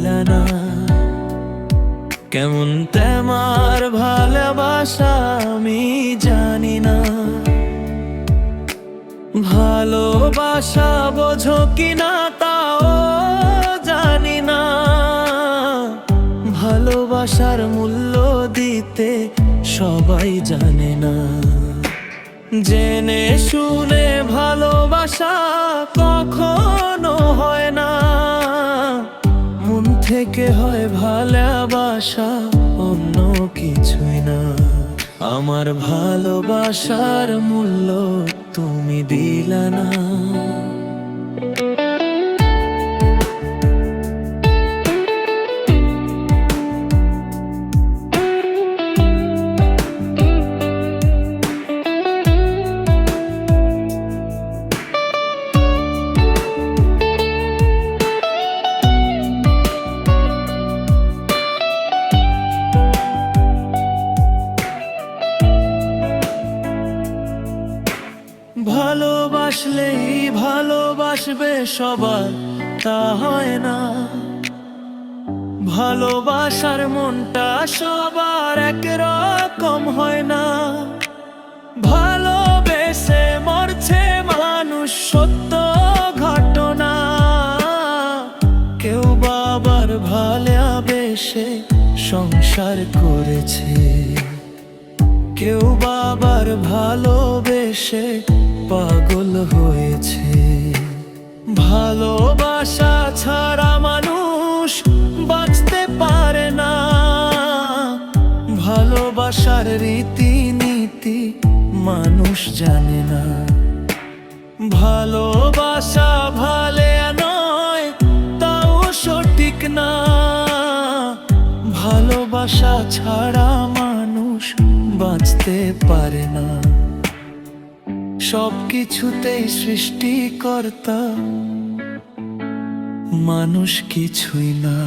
দিলা না। কেমন তোমার ভালোবাসা আমি জানি না, ভালোবাসা বোঝো কিনা তাও জানি না। ভালোবাসার মূল্য দিতে সবাই জানে না। জেনে শুনে ভালোবাসা কখনো হয় না, মন থেকে হয় ভালোবাসা, অন্য কিছুই না। আমার ভালোবাসার মূল্য তুমি দিলা না। ভালোবাসলেই ভালোবাসবে সবার তা হয় না, ভালোবাসার মনটা সবার একরকম হয় না। ভালোবেসে মরছে মানুষ সত্য ঘটনা, কেউ বাবার ভালোবেসে সংসার করেছে, কেউ বাবার ভালোবেসে পাগল হয়েছে। ভালোবাসা ছাড়া মানুষ বাঁচতে পারে না, ভালোবাসার রীতিনীতি মানুষ জানে না। ভালোবাসা ভালে নয় তাও সঠিক না, ভালোবাসা ছাড়া মানুষ বাঁচতে পারে না। সবকিছুতেই সৃষ্টিকর্তা, মানুষ কিছুই না।